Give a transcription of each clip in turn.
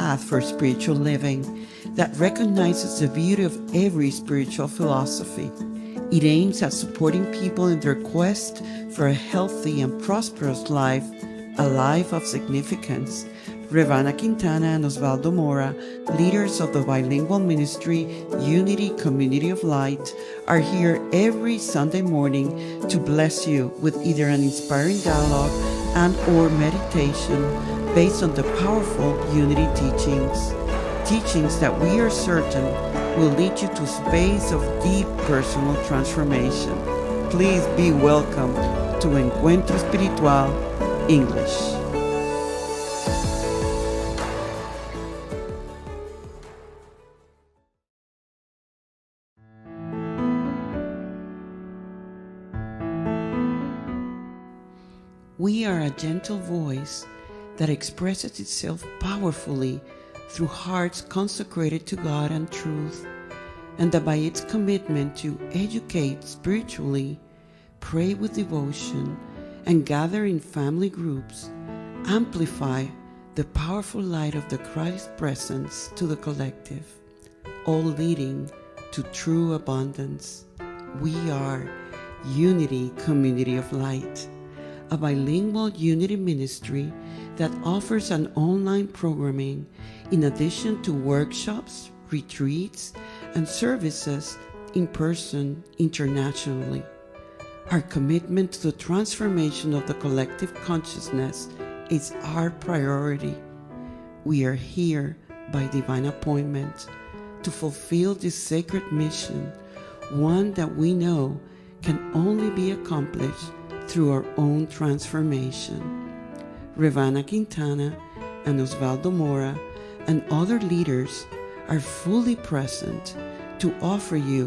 path for spiritual living that recognizes the beauty of every spiritual philosophy. It aims at supporting people in their quest for a healthy and prosperous life, a life of significance. Revana Quintana and Oswaldo Mora, leaders of the bilingual ministry Unity Community of Light, are here every Sunday morning to bless you with either an inspiring dialogue and or meditation based on the powerful Unity teachings that we are certain will lead you to a space of deep personal transformation. Please be welcome to Encuentro Espiritual English. We are a gentle voice that expresses itself powerfully through hearts consecrated to God and truth, and that by its commitment to educate spiritually, pray with devotion, and gather in family groups, amplify the powerful light of the Christ presence to the collective, all leading to true abundance. We are Unity Community of Light, a bilingual unity ministry that offers an online programming in addition to workshops, retreats, and services in person internationally. Our commitment to the transformation of the collective consciousness is our priority. We are here by divine appointment to fulfill this sacred mission, one that we know can only be accomplished through our own transformation. Revana Quintana and Oswaldo Mora and other leaders are fully present to offer you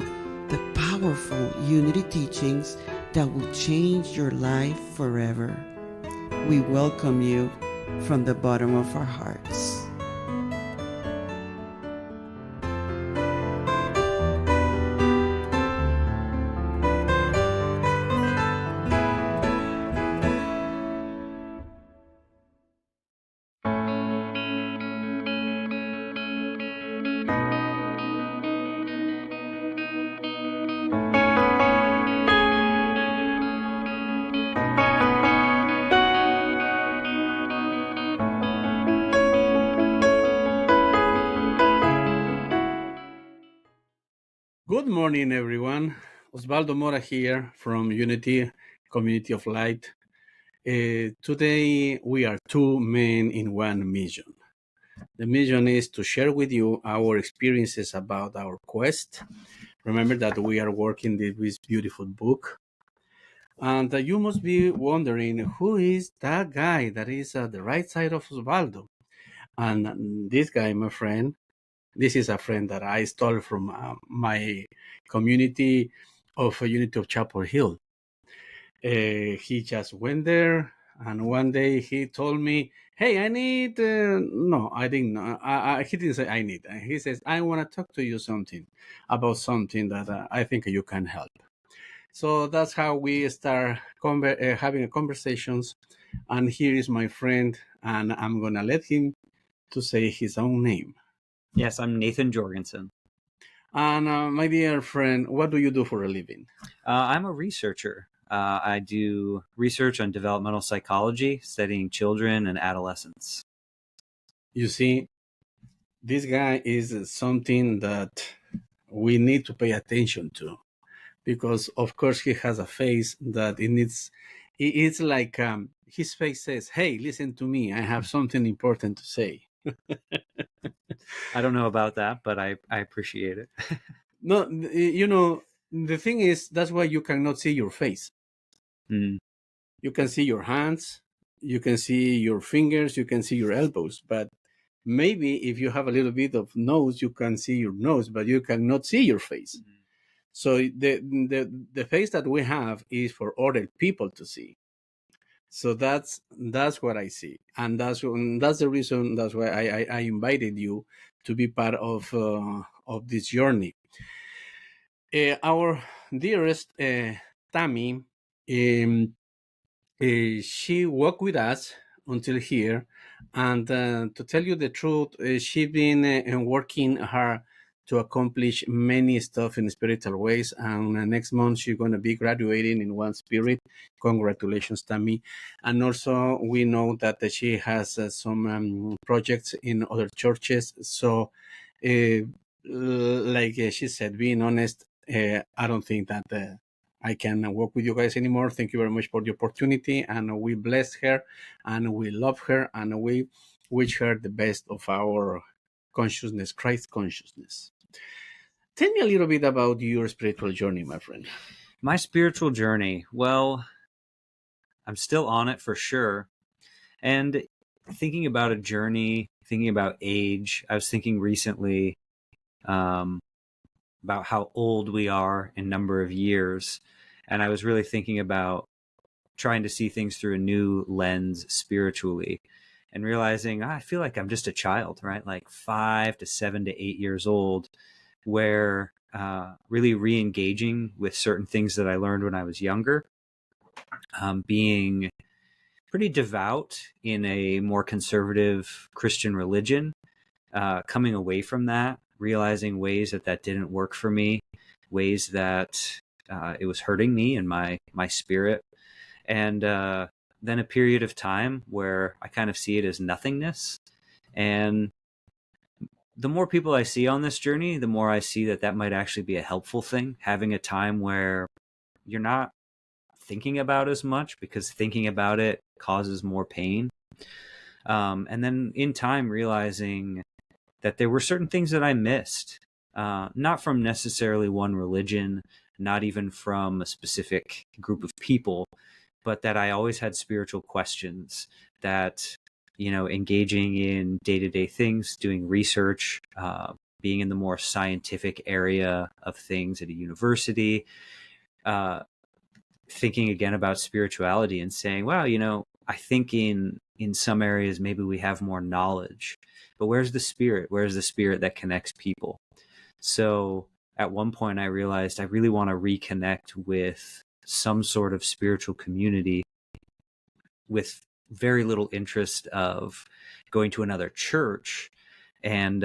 the powerful unity teachings that will change your life forever. We welcome you from the bottom of our hearts. Good morning, everyone. Oswaldo Mora here from Unity Community of Light. Today, we are two men in one mission. The mission is to share with you our experiences about our quest. Remember that we are working this beautiful book. And you must be wondering, who is that guy that is at the right side of Oswaldo? And this guy, my friend, this is a friend that I stole from my community of Unity of Chapel Hill. He just went there, and one day he told me, "Hey, I need." No, I didn't. He didn't say I need. He says, "I want to talk to you about something that I think you can help." So that's how we start having conversations. And here is my friend, and I'm gonna let him to say his own name. Yes, I'm Nathan Jorgenson. And my dear friend, what do you do for a living? I'm a researcher. I do research on developmental psychology, studying children and adolescents. You see, this guy is something that we need to pay attention to, because of course he has a face that it's like his face says, "Hey, listen to me, I have something important to say." I don't know about that, but I appreciate it. No, you know, the thing is, that's why you cannot see your face. You can see your hands, you can see your fingers, you can see your elbows, but maybe if you have a little bit of nose, you can see your nose, but you cannot see your face. So the face that we have is for other people to see. So that's what I see, and that's the reason. That's why I invited you to be part of this journey. Our dearest Tammy, she walked with us until here, And to tell you the truth, she's been working hard to accomplish many stuff in spiritual ways. And next month she's going to be graduating in one spirit. Congratulations, Tammy. And also we know that she has some projects in other churches. So, like she said, being honest, I don't think that I can work with you guys anymore. Thank you very much for the opportunity, and we bless her, and we love her, and we wish her the best of our consciousness, Christ consciousness. Tell me a little bit about your spiritual journey, my friend. My spiritual journey. Well, I'm still on it for sure. And thinking about a journey, thinking about age, I was thinking recently about how old we are in number of years. And I was really thinking about trying to see things through a new lens spiritually and realizing I feel like I'm just a child, right? Like 5 to 7 to 8 years old, where really re-engaging with certain things that I learned when I was younger, being pretty devout in a more conservative Christian religion, coming away from that, realizing ways that didn't work for me, ways that it was hurting me and my spirit. And then a period of time where I kind of see it as nothingness. And the more people I see on this journey, the more I see that might actually be a helpful thing, having a time where you're not thinking about as much, because thinking about it causes more pain. And then in time realizing that there were certain things that I missed, not from necessarily one religion, not even from a specific group of people, but that I always had spiritual questions, that, engaging in day-to-day things, doing research, being in the more scientific area of things at a university, thinking again about spirituality and saying, wow, I think in some areas maybe we have more knowledge, but where's the spirit? Where's the spirit that connects people? So at one point I realized I really want to reconnect with some sort of spiritual community, with very little interest of going to another church. And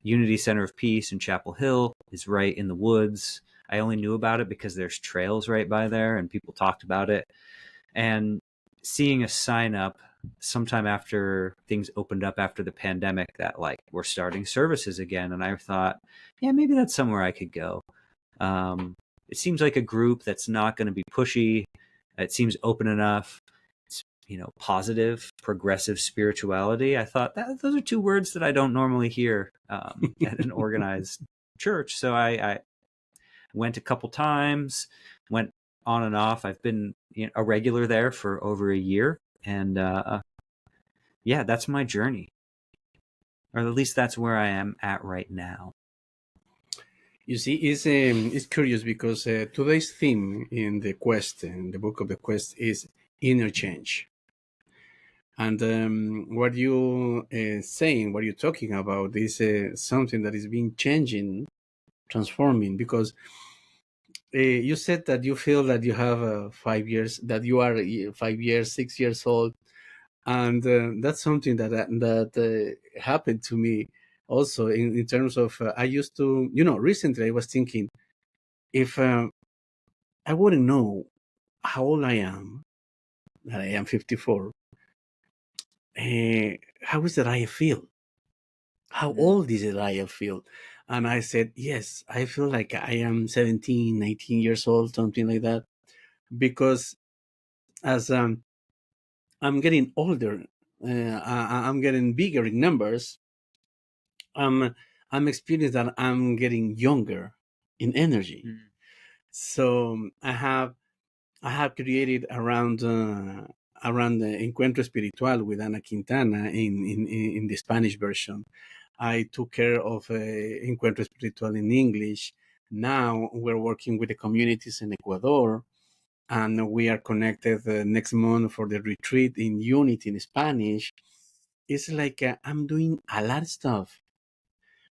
Unity Center of Peace in Chapel Hill is right in the woods. I only knew about it because there's trails right by there and people talked about it. And seeing a sign up sometime after things opened up after the pandemic that like we're starting services again, and I thought, yeah, maybe that's somewhere I could go. It seems like a group that's not going to be pushy. It seems open enough. It's, positive, progressive spirituality. I thought that those are two words that I don't normally hear at an organized church. So I went a couple times, went on and off. I've been a regular there for over a year. And yeah, that's my journey. Or at least that's where I am at right now. You see, it's curious because today's theme in the quest, in the book of the quest, is inner change. And what you saying, what you're talking about is something that is being changing, transforming, because you said that you feel that you have 5 years, that you are 5 years, 6 years old. And that's something that happened to me also in terms of, I used to, recently I was thinking, if I wouldn't know how old I am, that I am 54, how is that I feel? How old is it I feel? And I said, yes, I feel like I am 17, 19 years old, something like that. Because as I'm getting older, I'm getting bigger in numbers, I'm experiencing that I'm getting younger in energy. So I have created around the Encuentro Espiritual with Ana Quintana in the Spanish version. I took care of Encuentro Espiritual in English. Now we're working with the communities in Ecuador, and we are connected next month for the retreat in Unity in Spanish. It's like I'm doing a lot of stuff.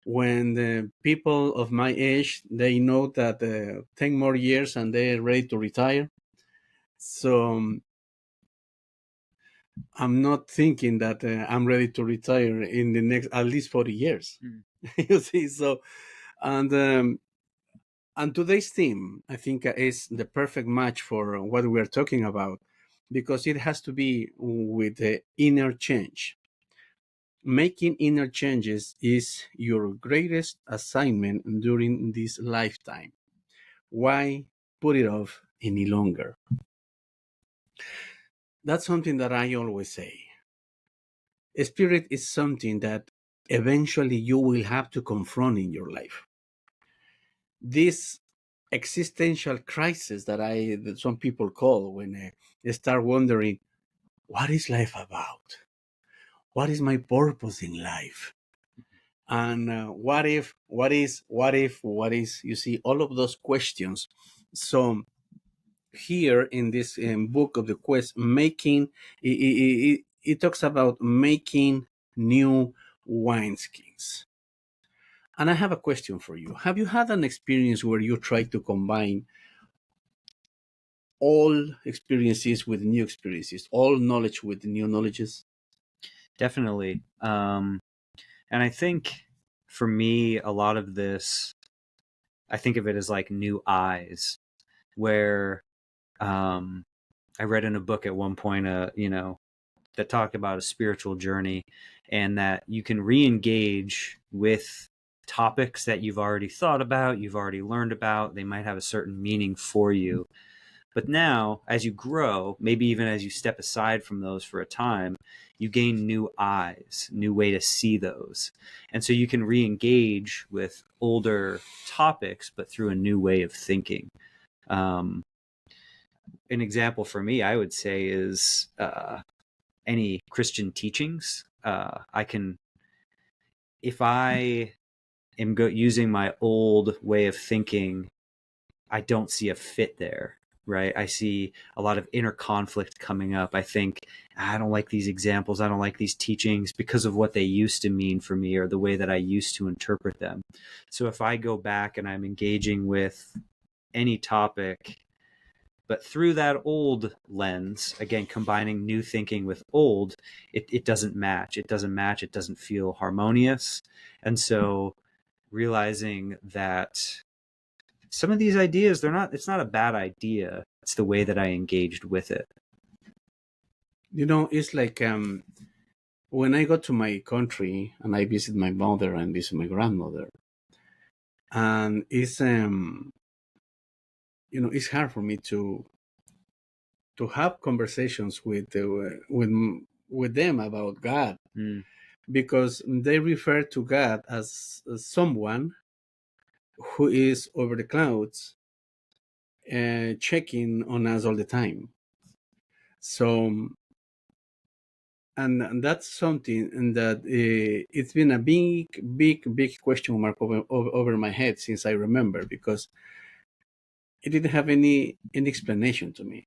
When the people of my age, they know that 10 more years and they're ready to retire. So I'm not thinking that I'm ready to retire in the next at least 40 years. Mm. You see, so and today's theme, I think, is the perfect match for what we're talking about, because it has to be with the inner change. Making inner changes is your greatest assignment during this lifetime. Why put it off any longer? That's something that I always say. Spirit is something that eventually you will have to confront in your life. This existential crisis that some people call when they start wondering, what is life about? What is my purpose in life? And what is, you see, all of those questions. So here in this book of the quest, it talks about making new wineskins. And I have a question for you. Have you had an experience where you try to combine all experiences with new experiences, all knowledge with new knowledges? Definitely. And I think for me, a lot of this, I think of it as like new eyes, where I read in a book at one point, that talked about a spiritual journey, and that you can re-engage with topics that you've already thought about, you've already learned about. They might have a certain meaning for you. But now, as you grow, maybe even as you step aside from those for a time, you gain new eyes, new way to see those. And so you can re-engage with older topics, but through a new way of thinking. An example for me, I would say, is any Christian teachings. If I am using my old way of thinking, I don't see a fit there, right? I see a lot of inner conflict coming up. I think, I don't like these examples. I don't like these teachings because of what they used to mean for me or the way that I used to interpret them. So if I go back and I'm engaging with any topic, but through that old lens, again, combining new thinking with old, it doesn't match. It doesn't match. It doesn't feel harmonious. And so realizing that some of these ideas, it's not a bad idea. It's the way that I engaged with it. You know, it's like when I go to my country and I visit my mother and visit my grandmother, and it's hard for me to have conversations with them about God, because they refer to God as someone who is over the clouds, checking on us all the time. So, and that's something that it's been a big question mark over my head since I remember, because it didn't have any explanation to me.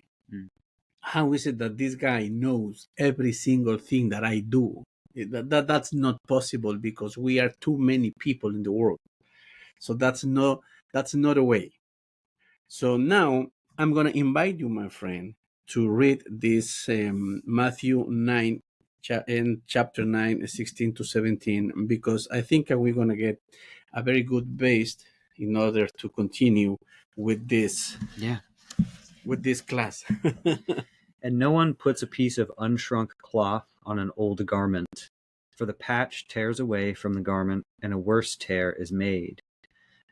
How is it that this guy knows every single thing that I do? That's not possible, because we are too many people in the world. So that's not a way. So now I'm going to invite you, my friend, to read this Matthew 9, in chapter 9, 16 to 17, because I think we're going to get a very good base in order to continue with this. Yeah. With this class. And no one puts a piece of unshrunk cloth on an old garment, for the patch tears away from the garment, and a worse tear is made.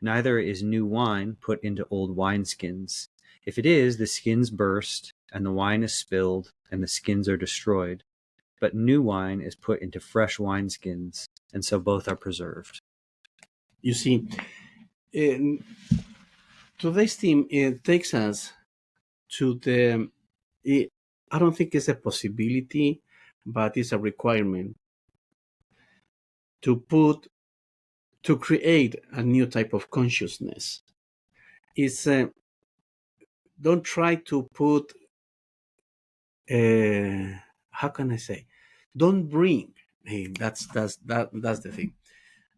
Neither is new wine put into old wineskins. If it is, the skins burst, and the wine is spilled, and the skins are destroyed. But new wine is put into fresh wineskins, and so both are preserved. You see, today's theme, it takes us to I don't think it's a possibility, but it's a requirement to create a new type of consciousness. It's don't try to put how can I say? Don't bring. Hey, that's the thing.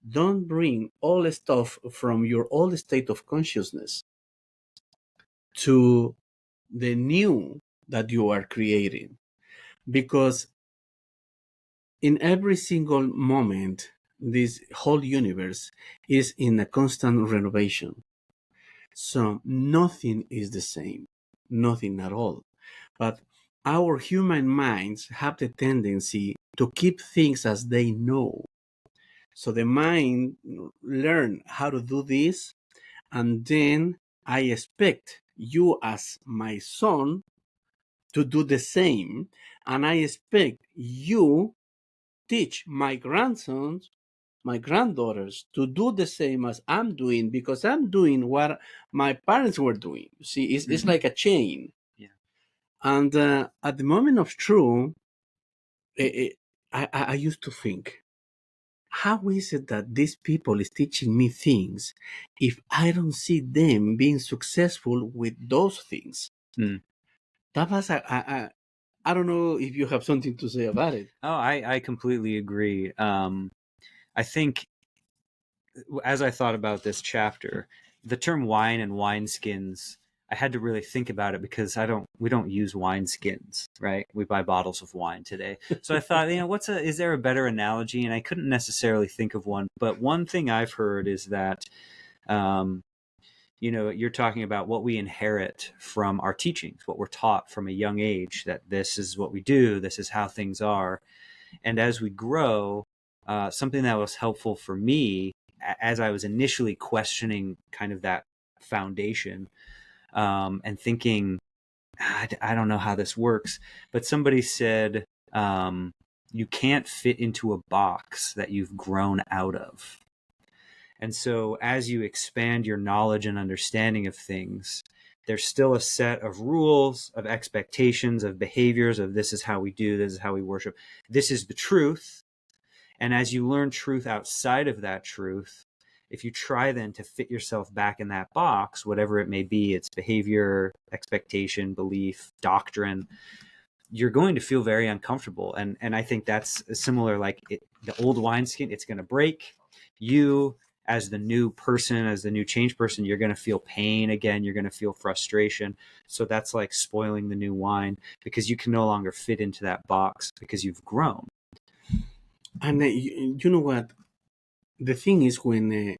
Don't bring all the stuff from your old state of consciousness to the new that you are creating, because in every single moment, this whole universe is in a constant renovation. So nothing is the same, nothing at all. But our human minds have the tendency to keep things as they know. So the mind learn how to do this, and then I expect you as my son to do the same, and I expect you teach my grandsons, my granddaughters to do the same as I'm doing because I'm doing what my parents were doing. See, it's like a chain. Yeah. And at the moment of truth, I used to think, how is it that these people is teaching me things if I don't see them being successful with those things? Mm. That was I don't know if you have something to say about it. Oh, I completely agree. I think as I thought about this chapter, the term wine and wineskins, I had to really think about it because we don't use wineskins, right? We buy bottles of wine today. So I thought, is there a better analogy? And I couldn't necessarily think of one, but one thing I've heard is that, you're talking about what we inherit from our teachings, what we're taught from a young age, that this is what we do, this is how things are. And as we grow, something that was helpful for me as I was initially questioning kind of that foundation, and thinking, I don't know how this works, but somebody said, you can't fit into a box that you've grown out of. And so as you expand your knowledge and understanding of things, there's still a set of rules, of expectations, of behaviors, of this is how we do, this is how we worship. This is the truth. And as you learn truth outside of that truth, if you try then to fit yourself back in that box, whatever it may be, it's behavior, expectation, belief, doctrine, you're going to feel very uncomfortable. And I think that's similar, like the old wineskin, it's going to break. You, as the new person, as the new changed person, you're going to feel pain again. You're going to feel frustration. So that's like spoiling the new wine because you can no longer fit into that box because you've grown. And you know what? The thing is, when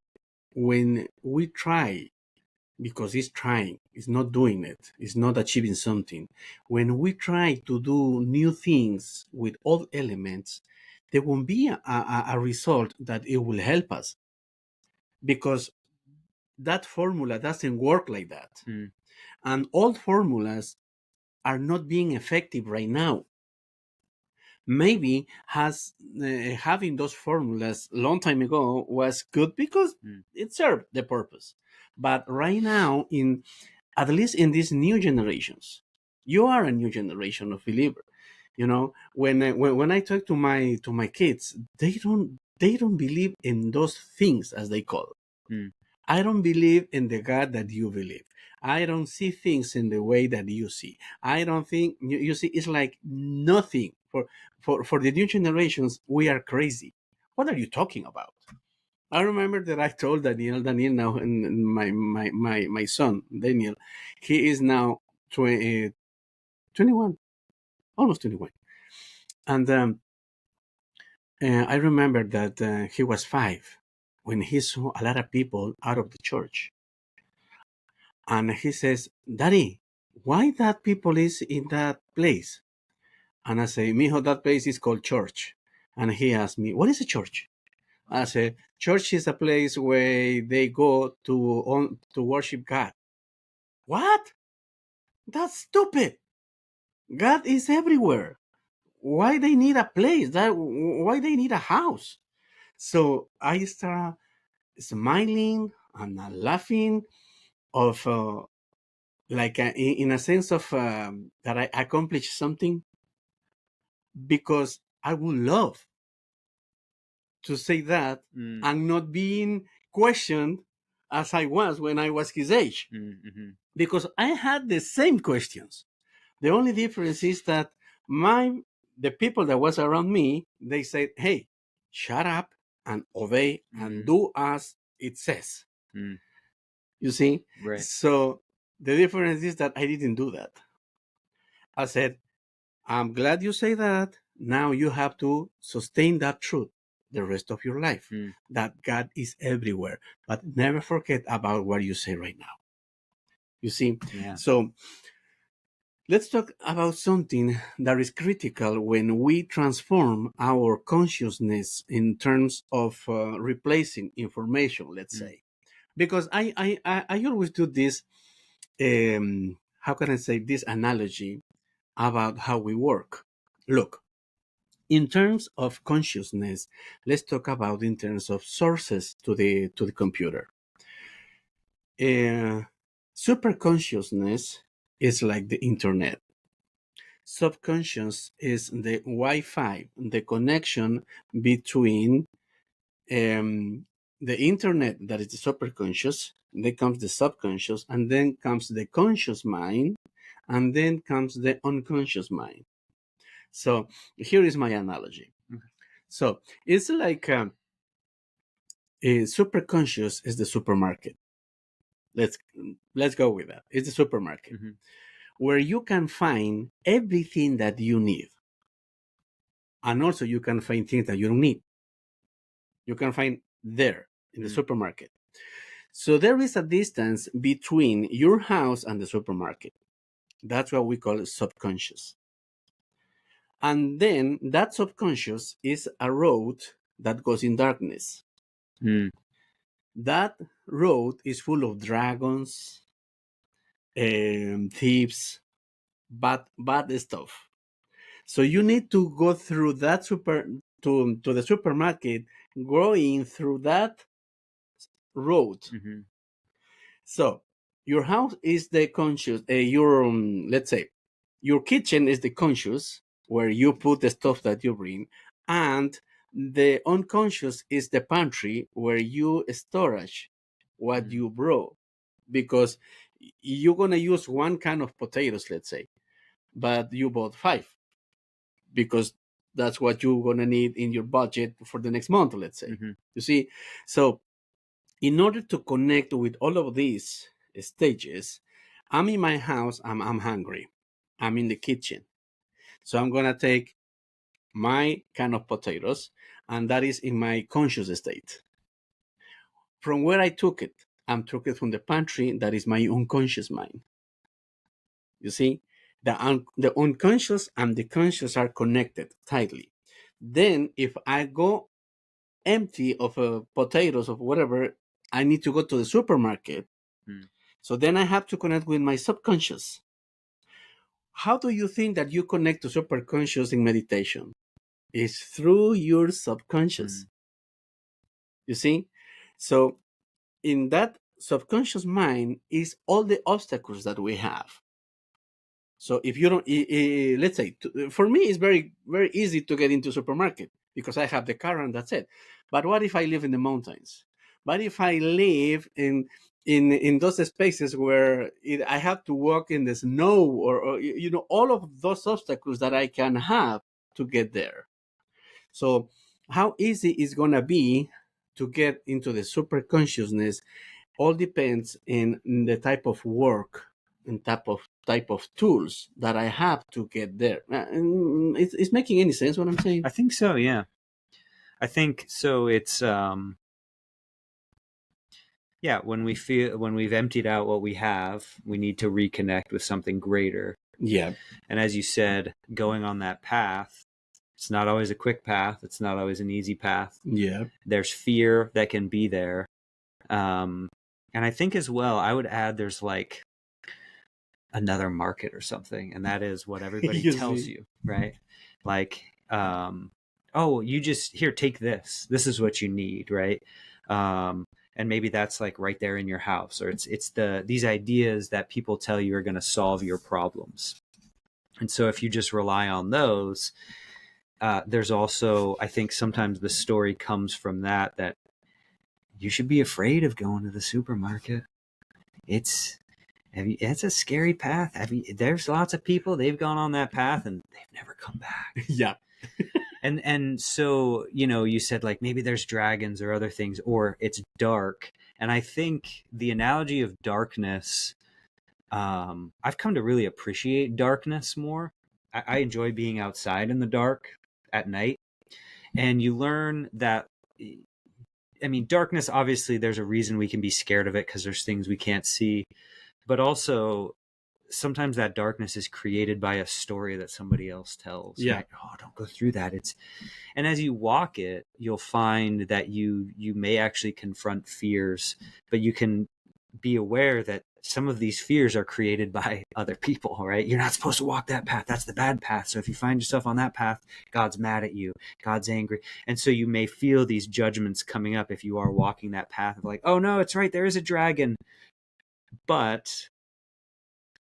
we try, because it's trying, it's not doing it, it's not achieving something. When we try to do new things with old elements, there won't be a result that it will help us, because that formula doesn't work like that. And old formulas are not being effective right now. Maybe having those formulas long time ago was good because it served the purpose, but right now, at least in these new generations, you are a new generation of believer. When I talk to my kids, they don't believe in those things as they call it. I don't believe in the God that you believe. I don't see things in the way that you see. I don't think you see. It's like nothing for the new generations. We are crazy. What are you talking about? I remember that I told Daniel now, and my son Daniel, he is now 21, almost 21, and I remember that he was 5 when he saw a lot of people out of the church. And he says, "Daddy, why that people is in that place?" And I say, "Mijo, that place is called church." And he asked me, "What is a church?" I said, "Church is a place where they go to worship God." "What? That's stupid. God is everywhere. Why they need a place? Why they need a house?" So I start smiling and laughing of like in a sense of that I accomplished something, because I would love to say that and not being questioned as I was when I was his age, because I had the same questions. The only difference is that the people that was around me, they said, "Hey, shut up and obey and do as it says." You see? Right. So the difference is that I didn't do that. I said, "I'm glad you say that, Now you have to sustain that truth the rest of your life, Mm. that God is everywhere. But never forget about what you say right now. You see? Yeah. So let's talk about something that is critical when we transform our consciousness in terms of replacing information, let's say. Because I always do this, how can I say, this analogy about how we work. Look, in terms of consciousness, let's talk about in terms of sources to the computer. Super consciousness is like the internet. Subconscious is the Wi-Fi, the connection between the internet, that is the superconscious, then comes the subconscious, and then comes the conscious mind, and then comes the unconscious mind. So here is my analogy. So it's like a superconscious is the supermarket. Let's go with that. It's the supermarket where you can find everything that you need, and also you can find things that you don't need. You can find there in the supermarket. So there is a distance between your house and the supermarket. That's what we call subconscious. And then that subconscious is a road that goes in darkness. That road is full of dragons, thieves, bad stuff. So you need to go through that to the supermarket, going through that road. So your house is the conscious. Your let's say your kitchen is the conscious, where you put the stuff that you bring, and the unconscious is the pantry, where you storage what you brought, because you're gonna use one kind of potatoes, let's say, but you bought 5 because that's what you're gonna need in your budget for the next month, let's say. You see, so in order to connect with all of these stages, I'm in my house, I'm hungry, I'm in the kitchen, so I'm gonna take my can of potatoes, and that is in my conscious state. From where I took it, I'm took it from the pantry, that is my unconscious mind. You see, the unconscious and the conscious are connected tightly. Then if I go empty of potatoes of whatever, I need to go to the supermarket. So then I have to connect with my subconscious. How do you think that you connect to superconscious in meditation? It's through your subconscious. You see? So in that subconscious mind is all the obstacles that we have. So if you don't, let's say, for me, it's very, very easy to get into supermarket because I have the car and that's it. But what if I live in the mountains? What if I live in those spaces where I have to walk in the snow, or you know, all of those obstacles that I can have to get there? So how easy is gonna be to get into the super consciousness? All depends in the type of work and type of tools that I have to get there. It's making any sense what I'm saying? I think so. Yeah, I think so. It's yeah. When we've emptied out what we have, we need to reconnect with something greater. Yeah. And as you said, going on that path, it's not always a quick path. It's not always an easy path. Yeah. There's fear that can be there. And I think as well, I would add there's like another market or something, and that is what everybody tells you, right? Like, oh, you just here, take this. This is what you need, right? And maybe that's like right there in your house, or it's these ideas that people tell you are going to solve your problems. And so if you just rely on those, there's also, I think sometimes the story comes from that you should be afraid of going to the supermarket. It's a scary path. There's lots of people, they've gone on that path and they've never come back. Yeah. And so, you know, you said like maybe there's dragons or other things, or it's dark. And I think the analogy of darkness, I've come to really appreciate darkness more. I enjoy being outside in the dark. at night. And you learn that, I mean, darkness, obviously there's a reason we can be scared of it because there's things we can't see, but also sometimes that darkness is created by a story that somebody else tells. Yeah. Right? Oh, don't go through that. And as you walk it, you'll find that you may actually confront fears, but you can be aware that some of these fears are created by other people, right? You're not supposed to walk that path. That's the bad path. So if you find yourself on that path, God's mad at you. God's angry. And so you may feel these judgments coming up if you are walking that path of like, oh no, it's right. There is a dragon. But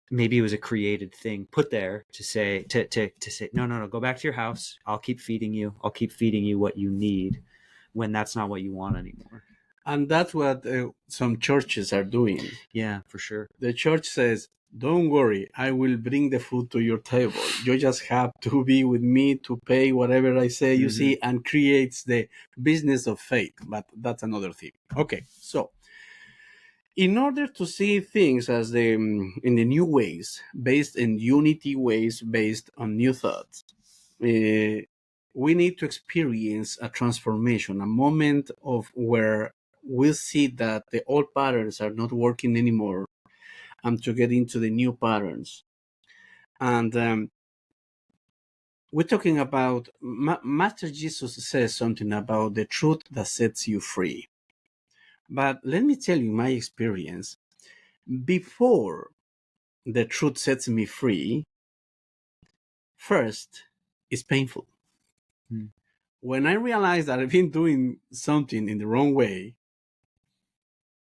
maybe it was a created thing put there to say, no, go back to your house. I'll keep feeding you. I'll keep feeding you what you need, when that's not what you want anymore. And that's what some churches are doing. Yeah, for sure. The church says, don't worry, I will bring the food to your table. You just have to be with me to pay whatever I say, you see, and creates the business of faith. But that's another thing. Okay, so in order to see things as in the new ways, based in unity ways, based on new thoughts, we need to experience a transformation, a moment of where we see that the old patterns are not working anymore, and to get into the new patterns. And we're talking about, Master Jesus says something about the truth that sets you free. But let me tell you my experience. Before the truth sets me free, first, it's painful. When I realize that I've been doing something in the wrong way,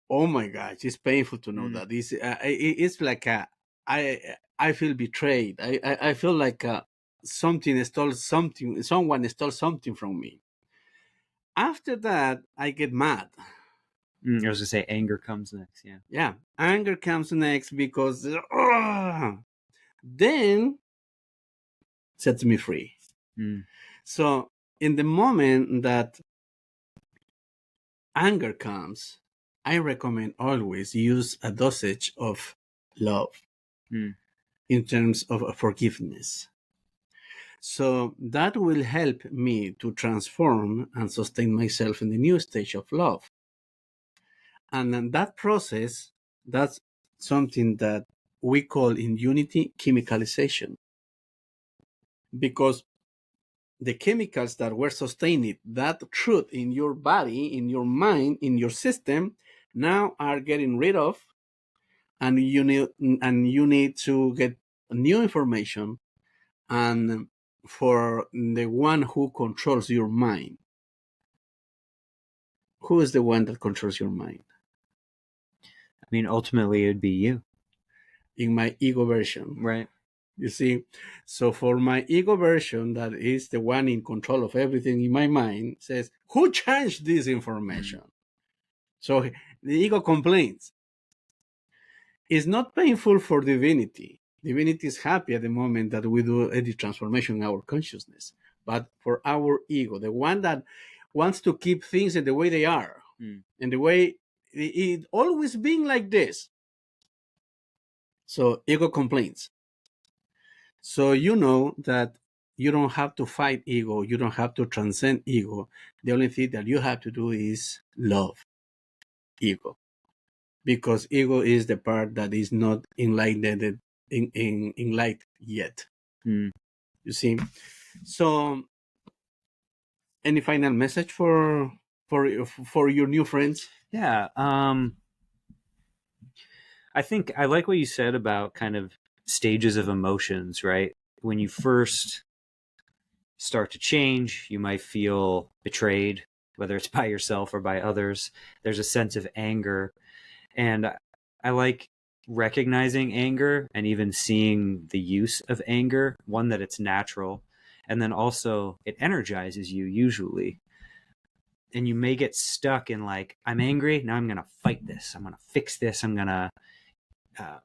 oh my gosh, it's painful to know that. It's like I feel betrayed. I feel like someone stole something from me. After that, I get mad. I was going to say anger comes next. Yeah. Yeah. Anger comes next because then sets me free. So in the moment that anger comes, I recommend always use a dosage of love in terms of forgiveness. So that will help me to transform and sustain myself in the new stage of love. And then that process, that's something that we call in unity chemicalization. Because the chemicals that were sustaining that truth in your body, in your mind, in your system, now are getting rid of, and you need to get new information, and for the one who controls your mind. Who is the one that controls your mind? I mean, ultimately, it'd be you. In my ego version. Right. You see? So for my ego version, that is the one in control of everything in my mind, says, who changed this information? So the ego complains. It's not painful for divinity. Divinity is happy at the moment that we do any transformation in our consciousness. But for our ego, the one that wants to keep things in the way they are, and the way it always been like this. So ego complains. So you know that you don't have to fight ego. You don't have to transcend ego. The only thing that you have to do is love ego. Because ego is the part that is not enlightened yet. You see? So any final message for your new friends? Yeah. I think I like what you said about kind of stages of emotions, right? When you first start to change, you might feel betrayed, whether it's by yourself or by others. There's a sense of anger. And I like recognizing anger and even seeing the use of anger, one, that it's natural, and then also it energizes you usually. And you may get stuck in like, I'm angry, now I'm going to fight this. I'm going to fix this.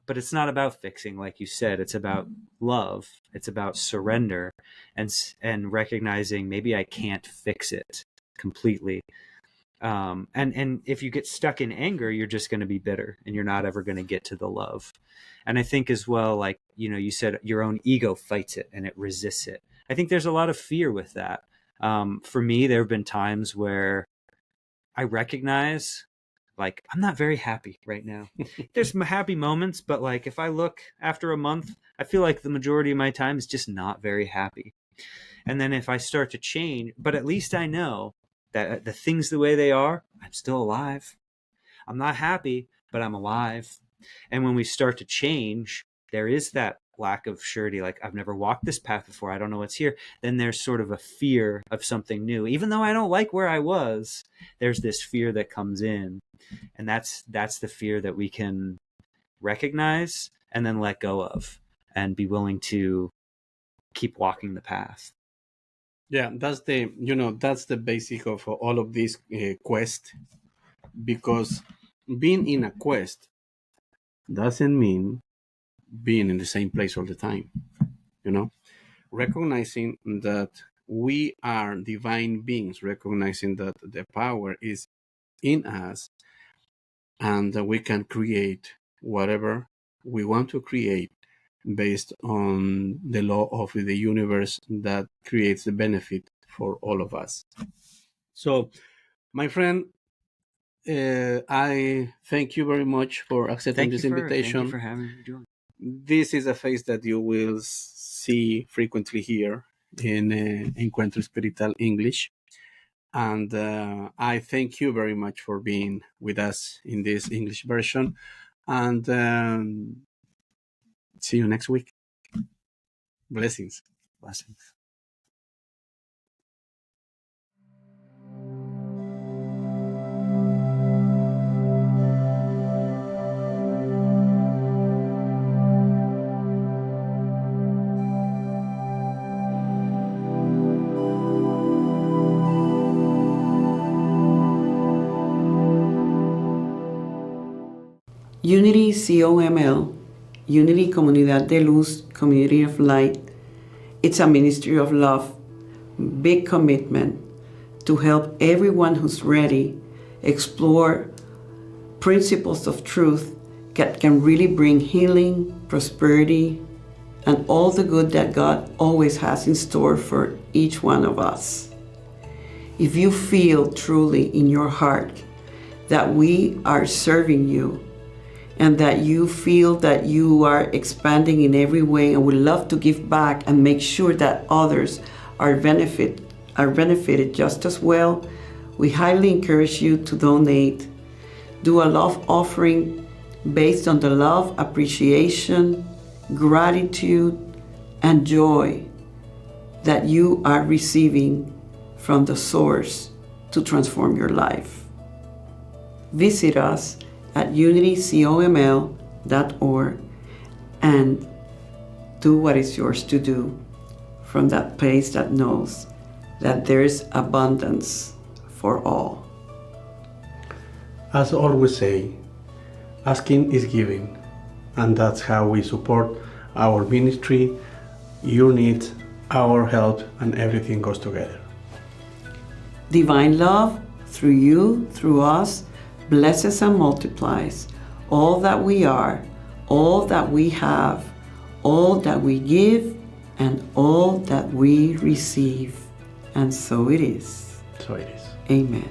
But it's not about fixing, like you said. It's about love. It's about surrender and recognizing maybe I can't fix it completely. And if you get stuck in anger, you're just going to be bitter and you're not ever going to get to the love. And I think as well, like, you said your own ego fights it and it resists it. I think there's a lot of fear with that. For me, there have been times where I recognize, like, I'm not very happy right now. There's some happy moments, but like if I look after a month, I feel like the majority of my time is just not very happy. And then if I start to change, but at least I know that the things the way they are, I'm still alive. I'm not happy, but I'm alive. And when we start to change, there is that lack of surety. Like, I've never walked this path before. I don't know what's here. Then there's sort of a fear of something new. Even though I don't like where I was, there's this fear that comes in. And that's the fear that we can recognize and then let go of and be willing to keep walking the path. Yeah, that's the basic of all of this quest, because being in a quest doesn't mean being in the same place all the time. Recognizing that we are divine beings, recognizing that the power is in us, and that we can create whatever we want to create based on the law of the universe that creates the benefit for all of us. So, my friend, I thank you very much for accepting this invitation. Thank you for having me join. This is a face that you will see frequently here in Encuentro Espiritual English. And I thank you very much for being with us in this English version. And see you next week. Blessings. Blessings. Unity COML, Unity Comunidad de Luz, Community of Light. It's a ministry of love, big commitment to help everyone who's ready explore principles of truth that can really bring healing, prosperity, and all the good that God always has in store for each one of us. If you feel truly in your heart that we are serving you, and that you feel that you are expanding in every way and would love to give back and make sure that others are benefited just as well, we highly encourage you to donate. Do a love offering based on the love, appreciation, gratitude, and joy that you are receiving from the source to transform your life. Visit us at unitycoml.org and do what is yours to do from that place that knows that there's abundance for all. As I always say, asking is giving, and that's how we support our ministry, your needs, our help, and everything goes together. Divine love, through you, through us, blesses and multiplies all that we are, all that we have, all that we give, and all that we receive. And so it is. So it is. Amen.